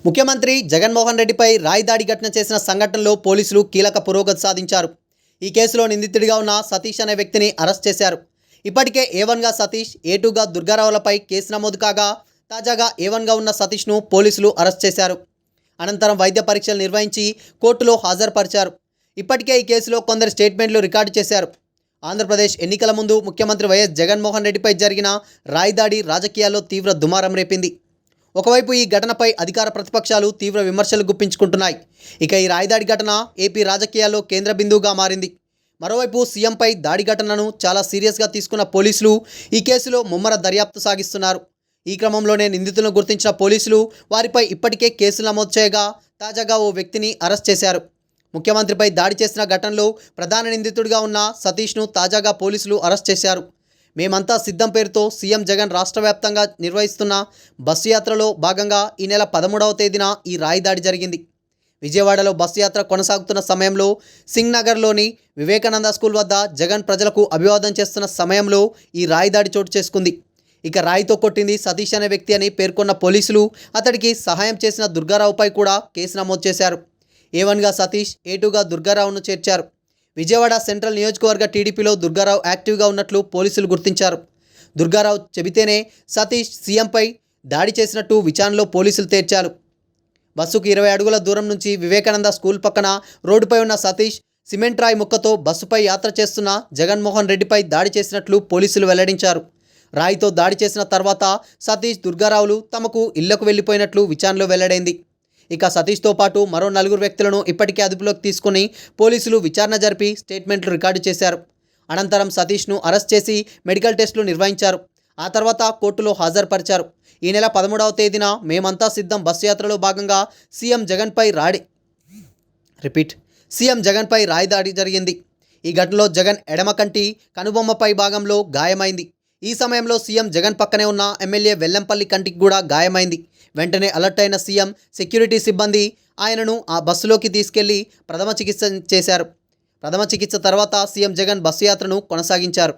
ముఖ్యమంత్రి జగన్మోహన్ రెడ్డిపై రాయి దాడి ఘటన చేసిన సంఘటనలో పోలీసులు కీలక పురోగతి సాధించారు. ఈ కేసులో నిందితుడిగా ఉన్న సతీష్ అనే వ్యక్తిని అరెస్ట్ చేశారు. ఇప్పటికే A1గా సతీష్, A2గా దుర్గారావులపై కేసు నమోదు కాగా తాజాగా A1గా ఉన్న సతీష్ను పోలీసులు అరెస్ట్ చేశారు. అనంతరం వైద్య పరీక్షలు నిర్వహించి కోర్టులో హాజరుపరిచారు. ఇప్పటికే ఈ కేసులో కొందరు స్టేట్మెంట్లు రికార్డు చేశారు. ఆంధ్రప్రదేశ్ ఎన్నికల ముందు ముఖ్యమంత్రి వైఎస్ జగన్మోహన్ రెడ్డిపై జరిగిన రాయి దాడి రాజకీయాల్లో తీవ్ర దుమారం రేపింది. ఒకవైపు ఈ ఘటనపై అధికార ప్రతిపక్షాలు తీవ్ర విమర్శలు గుప్పించుకుంటున్నాయి. ఇక ఈ రాయిదాడి ఘటన ఏపీ రాజకీయాల్లో కేంద్ర బిందువుగా మారింది. మరోవైపు సీఎంపై దాడి ఘటనను చాలా సీరియస్గా తీసుకున్న పోలీసులు ఈ కేసులో ముమ్మర దర్యాప్తు సాగిస్తున్నారు. ఈ క్రమంలోనే నిందితులను గుర్తించిన పోలీసులు వారిపై ఇప్పటికే కేసులు నమోదు చేయగా తాజాగా ఓ వ్యక్తిని అరెస్ట్ చేశారు. ముఖ్యమంత్రిపై దాడి చేసిన ఘటనలో ప్రధాన నిందితుడిగా ఉన్న సతీష్ను తాజాగా పోలీసులు అరెస్ట్ చేశారు. మేమంతా సిద్ధం పేరుతో సీఎం జగన్ రాష్ట్ర వ్యాప్తంగా నిర్వహిస్తున్న బస్సు యాత్రలో భాగంగా ఈ నెల 13వ తేదీన ఈ రాయి దాడి జరిగింది. విజయవాడలో బస్సు యాత్ర కొనసాగుతున్న సమయంలో సింగ్ నగర్లోని వివేకానంద స్కూల్ వద్ద జగన్ ప్రజలకు అభివాదం చేస్తున్న సమయంలో ఈ రాయి దాడి చోటు చేసుకుంది. ఇక రాయితో కొట్టింది సతీష్ అనే వ్యక్తి అని పేర్కొన్న పోలీసులు అతడికి సహాయం చేసిన దుర్గారావుపై కూడా కేసు నమోదు చేశారు. A1గా సతీష్, A2గా దుర్గారావును చేర్చారు. విజయవాడ సెంట్రల్ నియోజకవర్గ టీడీపీలో దుర్గారావు యాక్టివ్గా ఉన్నట్లు పోలీసులు గుర్తించారు. దుర్గారావు చెబితేనే సతీష్ సీఎంపై దాడి చేసినట్టు విచారణలో పోలీసులు తేల్చారు. బస్సుకు 20 అడుగుల దూరం నుంచి వివేకానంద స్కూల్ పక్కన రోడ్డుపై ఉన్న సతీష్ సిమెంట్ రాయి ముక్కతో బస్సుపై యాత్ర చేస్తున్న జగన్మోహన్ రెడ్డిపై దాడి చేసినట్లు పోలీసులు వెల్లడించారు. రాయితో దాడి చేసిన తర్వాత సతీష్, దుర్గారావులు తమకు ఇళ్లకు వెళ్లిపోయినట్లు విచారణలో వెల్లడైంది. ఇక సతీష్తో పాటు మరో 4 వ్యక్తులను ఇప్పటికే అదుపులోకి తీసుకుని పోలీసులు విచారణ జరిపి స్టేట్మెంట్లు రికార్డు చేశారు. అనంతరం సతీష్ను అరెస్ట్ చేసి మెడికల్ టెస్టులు నిర్వహించారు. ఆ తర్వాత కోర్టులో హాజరుపరిచారు. ఈ నెల 13వ తేదీన మేమంతా సిద్ధం బస్సు యాత్రలో భాగంగా సీఎం జగన్పై రాయి దాడి జరిగింది. ఈ ఘటనలో జగన్ ఎడమ కంటి కనుబొమ్మపై భాగంలో గాయమైంది. ఈ సమయంలో సీఎం జగన్ పక్కనే ఉన్న ఎమ్మెల్యే వెల్లంపల్లి కంటికి కూడా గాయమైంది. వెంటనే అలర్ట్ అయిన సీఎం సెక్యూరిటీ సిబ్బంది ఆయనను ఆ బస్సులోకి తీసుకెళ్లి ప్రథమ చికిత్స చేశారు. ప్రథమ చికిత్స తర్వాత సీఎం జగన్ బస్సు యాత్రను కొనసాగించారు.